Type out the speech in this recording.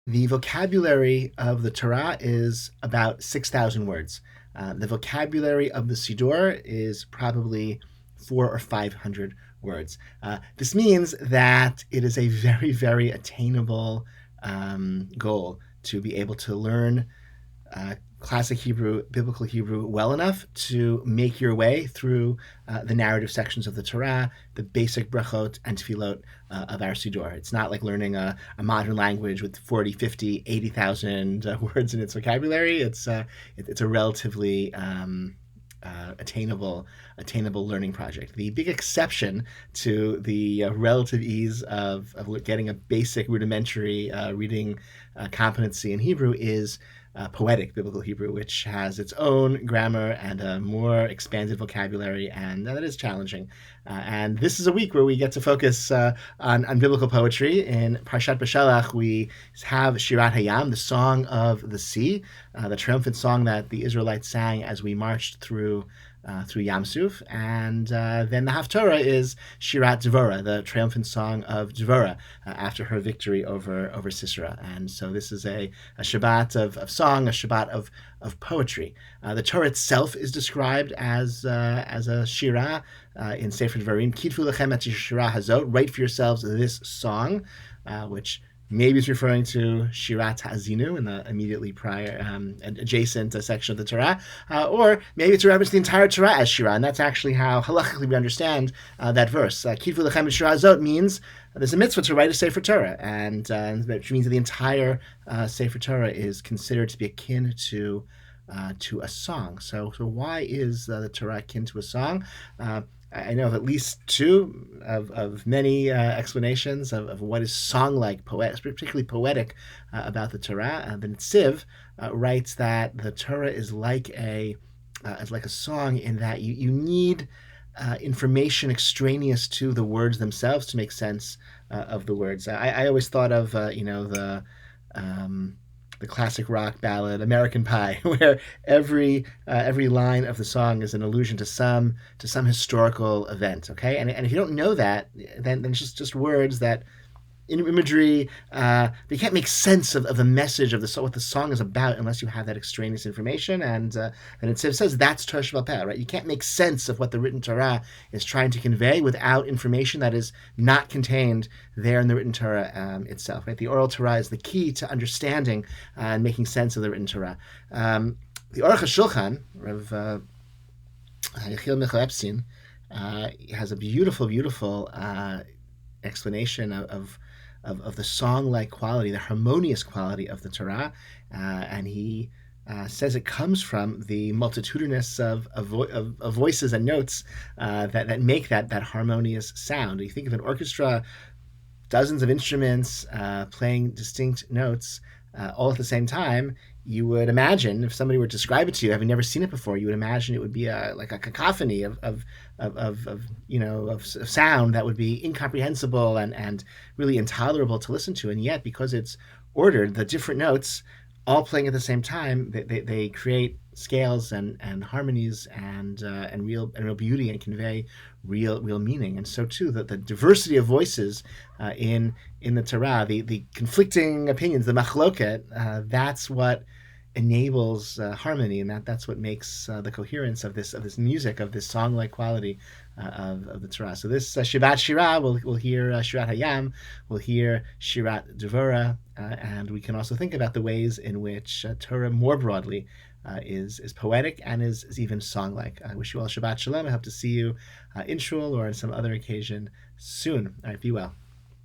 The vocabulary of the Torah is about 6,000 words. The vocabulary of the Siddur is probably 400 or 500 words. This means that it is a very, very attainable goal to be able to learn classic Hebrew, biblical Hebrew, well enough to make your way through the narrative sections of the Torah, the basic brachot and tefillot of our Siddur. It's not like learning a modern language with 40, 50, 80,000 words in its vocabulary. It's a relatively attainable learning project. The big exception to the relative ease of getting a basic rudimentary reading competency in Hebrew is poetic biblical Hebrew, which has its own grammar and a more expanded vocabulary, and that is challenging. And this is a week where we get to focus on biblical poetry. In Parashat Beshalach, we have Shirat Hayam, the Song of the Sea, the triumphant song that the Israelites sang as we marched through Yam Suf, and then the Haftorah is Shirat Dvorah, the triumphant song of Dvorah after her victory over Sisera. And so this is a Shabbat of song, a Shabbat of poetry. The Torah itself is described as a Shirah in Sefer Dvarim. Kitvu lechem et Shirah hazot, write for yourselves this song, which maybe it's referring to Shirat Ha'azinu in the immediately prior adjacent section of the Torah, or maybe it's a reference to the entire Torah as Shirah, and that's actually how halachically we understand that verse. Kitvu lechem et Shirah hazot means there's a mitzvah to write a Sefer Torah, and which means that the entire Sefer Torah is considered to be akin to a song. So why is the Torah akin to a song? I know of at least two of many explanations of what is song-like, particularly poetic, about the Torah. The Netziv writes that the Torah is like a song in that you need information extraneous to the words themselves to make sense of the words. I always thought of the classic rock ballad American Pie, where every line of the song is an allusion to some historical event. Okay, and if you don't know that, then it's just words that imagery, but you can't make sense of the message of what the song is about unless you have that extraneous information. And it says that's Torah Sheba'al Peh, right? You can't make sense of what the written Torah is trying to convey without information that is not contained there in the written Torah itself. Right? The oral Torah is the key to understanding and making sense of the written Torah. The Aruch HaShulchan, Rav Yechiel Michal Epstein, has a beautiful explanation of the song-like quality, the harmonious quality of the Torah, and he says it comes from the multitudinous of voices and notes that make that harmonious sound. You think of an orchestra, dozens of instruments playing distinct notes all at the same time. You would imagine, if somebody were to describe it to you, having never seen it before, you would imagine it would be like a cacophony of sound that would be incomprehensible and really intolerable to listen to. And yet, because it's ordered, the different notes all playing at the same time, they create scales and harmonies and real beauty and convey real meaning. And so too, the diversity of voices in the Torah, the conflicting opinions, the machloket, that's what enables harmony, and that's what makes the coherence of this music, of this song-like quality of the Torah. So this Shabbat Shirah, we'll hear Shirat Hayam, we'll hear Shirat Dvorah, and we can also think about the ways in which Torah more broadly is poetic and is even song-like. I wish you all Shabbat Shalom. I hope to see you in Shul or on some other occasion soon. All right, be well.